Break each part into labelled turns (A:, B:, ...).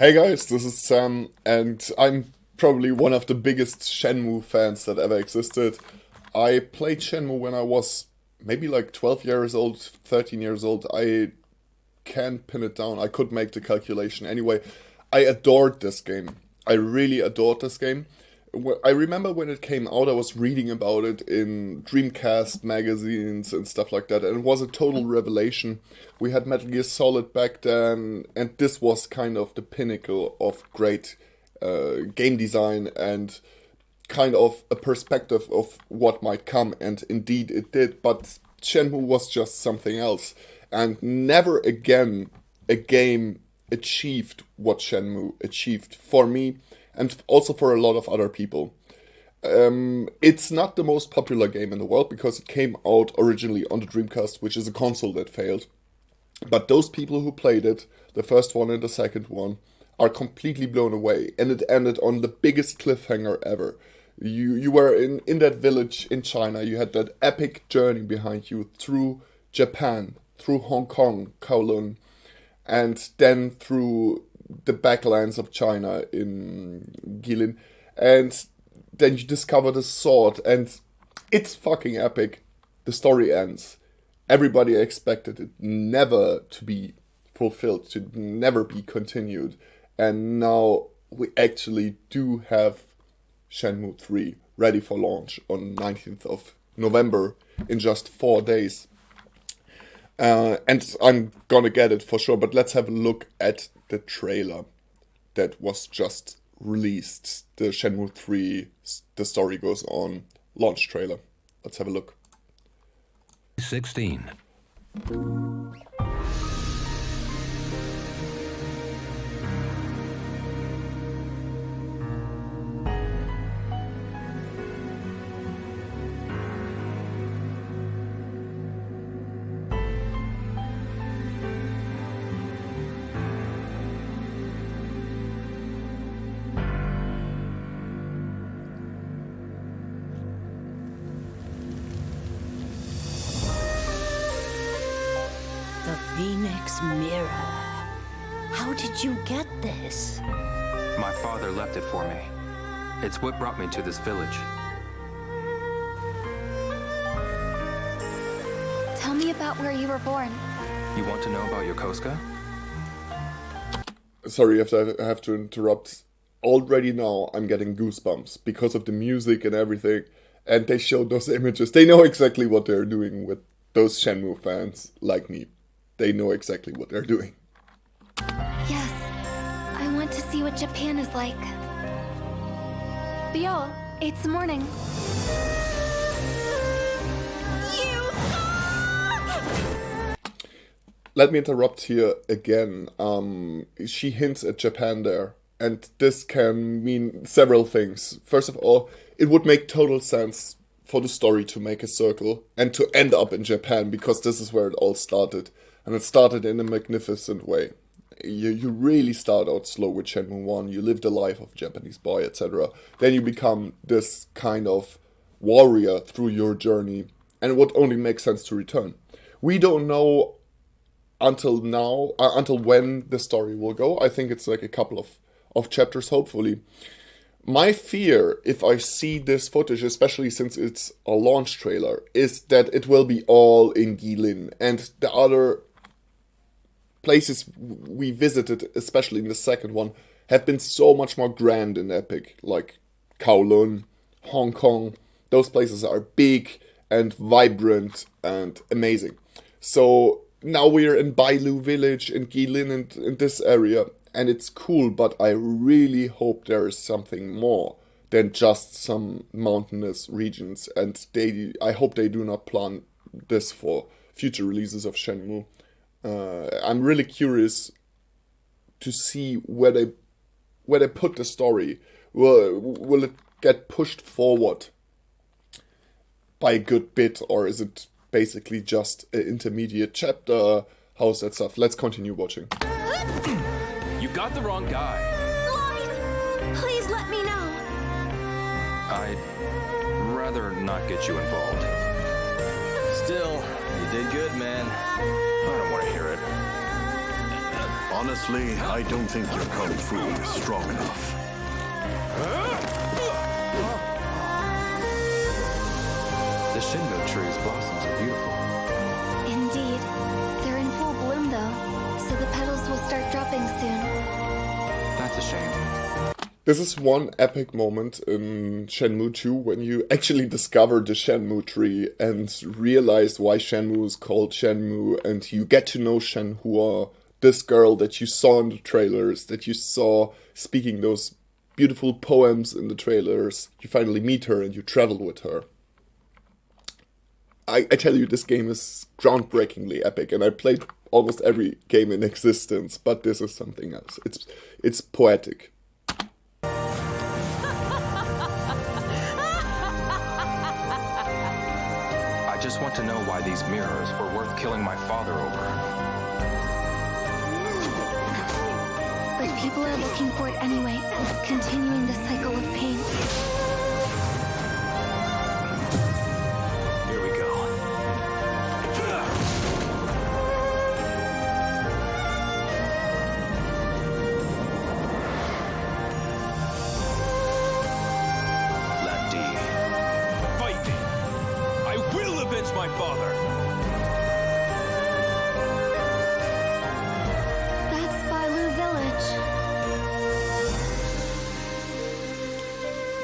A: Hey guys, this is Sam, and I'm probably one of the biggest Shenmue fans that ever existed. I played Shenmue when I was maybe like 12 years old, 13 years old. I can't pin it down. I could make the calculation. Anyway, I adored this game. I really adored this game. I remember when it came out, I was reading about it in Dreamcast magazines and stuff like that, and it was a total revelation. We had Metal Gear Solid back then, and this was kind of the pinnacle of great game design and kind of a perspective of what might come, and indeed it did, but Shenmue was just something else. And never again a game achieved what Shenmue achieved for me and also for a lot of other people. It's not the most popular game in the world because it came out originally on the Dreamcast, which is a console that failed. But those people who played it, the first one and the second one, are completely blown away. And it ended on the biggest cliffhanger ever. You were in that village in China, you had that epic journey behind you through Japan, through Hong Kong, Kowloon, and then through the backlands of China in Guilin, and then you discover the sword, and it's fucking epic. The story ends. Everybody expected it never to be fulfilled, to never be continued, and now we actually do have Shenmue 3 ready for launch on 19th of November in just 4 days. And I'm gonna get it for sure, but let's have a look at the trailer that was just released. The Shenmue 3, The Story Goes On launch trailer. Let's have a look.
B: 16.
C: The Phoenix Mirror. How did you get this?
D: My father left it for me. It's what brought me to this village.
E: Tell me about where you were born.
D: You want to know about Yokosuka?
A: Sorry if I have to interrupt. Already now I'm getting goosebumps because of the music and everything. And they showed those images. They know exactly what they're doing with those Shenmue fans like me. They know exactly what they're doing.
E: Yes, I want to see what Japan is like. Leo, it's morning.
A: Let me interrupt here again. She hints at Japan there, and this can mean several things. First of all, it would make total sense for the story to make a circle and to end up in Japan, because this is where it all started. And it started in a magnificent way. You really start out slow with Shenmue 1, you live the life of a Japanese boy, etc. Then you become this kind of warrior through your journey, and it would only make sense to return. We don't know until now, until when the story will go. I think it's like a couple of chapters, hopefully. My fear, if I see this footage, especially since it's a launch trailer, is that it will be all in Guilin, and the other places we visited, especially in the second one, have been so much more grand and epic, like Kowloon, Hong Kong. Those places are big and vibrant and amazing. So now we're in Bailu village in Guilin and in this area, and it's cool, but I really hope there is something more than just some mountainous regions, and I hope they do not plan this for future releases of Shenmue. I'm really curious to see where they put the story. Will it get pushed forward by a good bit, or is it basically just an intermediate chapter? How's that stuff? Let's continue watching.
D: You got the wrong guy.
E: Lies! Please let me know.
D: I'd rather not get you involved.
F: Still, you did good, man.
D: I don't want to hear it.
B: Honestly, I don't think your kung fu is strong enough.
D: The Shenmue tree's blossoms are beautiful.
E: Indeed. They're in full bloom, though, so the petals will start dropping soon.
D: That's a shame.
A: This is one epic moment in Shenmue 2 when you actually discover the Shenmue tree and realize why Shenmue is called Shenmue, and you get to know Shenhua, this girl that you saw in the trailers, that you saw speaking those beautiful poems in the trailers. You finally meet her and you travel with her. I tell you, this game is groundbreakingly epic, and I played almost every game in existence, but this is something else. It's poetic.
D: I just want to know why these mirrors were worth killing my father over.
E: But people are looking for it anyway, continuing the cycle of pain.
B: Here we go.
D: Landy.
F: Fight me! I will avenge my father!
E: That's Bailu Village.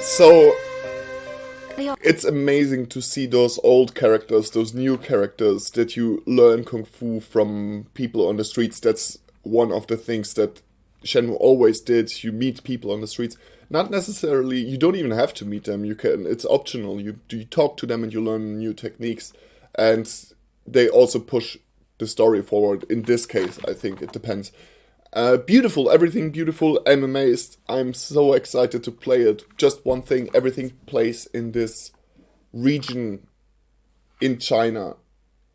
A: So
E: They are
A: it's amazing to see those old characters, those new characters that you learn kung fu from people on the streets. That's one of the things that Shenmue always did. You meet people on the streets. Not necessarily, you don't even have to meet them. You can, it's optional. You talk to them and you learn new techniques. And they also push the story forward. In this case, I think it depends. Beautiful, everything beautiful. I'm amazed. I'm so excited to play it. Just one thing, everything plays in this region in China.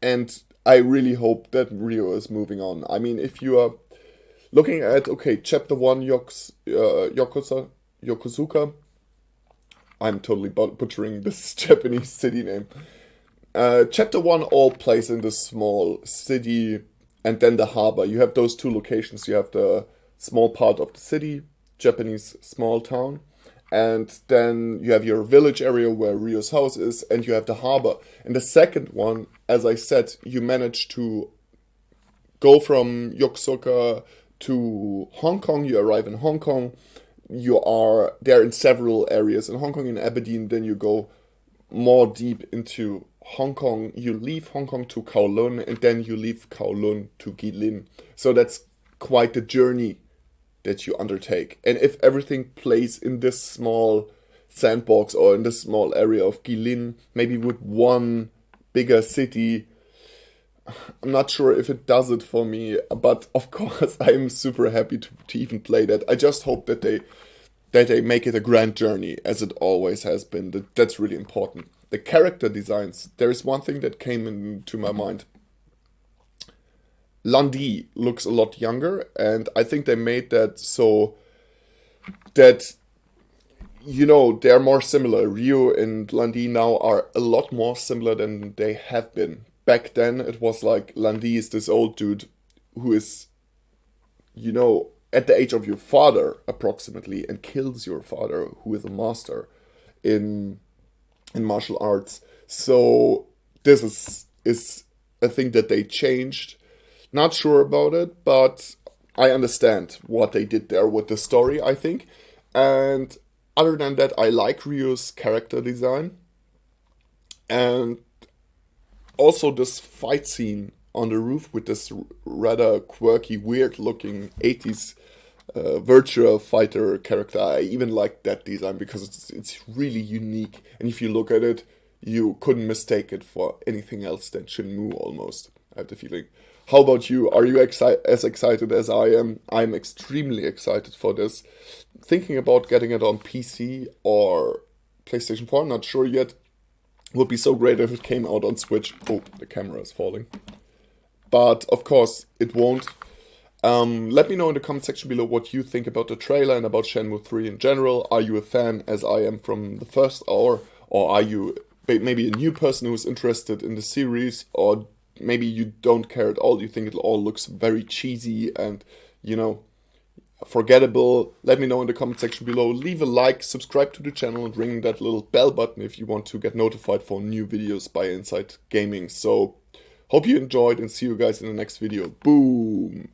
A: And I really hope that Rio is moving on. I mean, if you are looking at, okay, Chapter 1, Yokosuka. I'm totally butchering this Japanese city name. Chapter 1 all plays in this small city, and then the harbor. You have those two locations. You have the small part of the city, Japanese small town, and then you have your village area where Ryo's house is, and you have the harbor. And the second one, as I said, you manage to go from Yokosuka to Hong Kong. You arrive in Hong Kong. You are there in several areas in Hong Kong, in Aberdeen. Then you go more deep into Hong Kong. You leave Hong Kong to Kowloon, and then you leave Kowloon to Guilin. So that's quite the journey that you undertake. And if everything plays in this small sandbox or in this small area of Guilin, maybe with one bigger city, I'm not sure if it does it for me, but of course I'm super happy to even play that. I just hope that they make it a grand journey, as it always has been. That's really important. The character designs, there is one thing that came into my mind. Landy looks a lot younger, and I think they made that so that, you know, they're more similar. Ryo and Landy now are a lot more similar than they have been. Back then, it was like Landy is this old dude who is, you know, at the age of your father, approximately, and kills your father, who is a master in martial arts. So this is a thing that they changed. Not sure about it, but I understand what they did there with the story, I think. And other than that, I like Ryo's character design. And also this fight scene on the roof with this rather quirky, weird-looking 80s virtual fighter character. I even like that design because it's really unique. And if you look at it, you couldn't mistake it for anything else than Shenmue almost, I have the feeling. How about you? Are you as excited as I am? I'm extremely excited for this. Thinking about getting it on PC or PlayStation 4, not sure yet. Would be so great if it came out on Switch. Oh, the camera is falling. But of course, it won't. Let me know in the comment section below what you think about the trailer and about Shenmue 3 in general. Are you a fan, as I am, from the first hour? Or are you maybe a new person who's interested in the series? Or maybe you don't care at all, you think it all looks very cheesy and you know, forgettable, let me know in the comment section below. Leave a like, subscribe to the channel, and ring that little bell button if you want to get notified for new videos by Inside Gaming. So, hope you enjoyed and see you guys in the next video. Boom!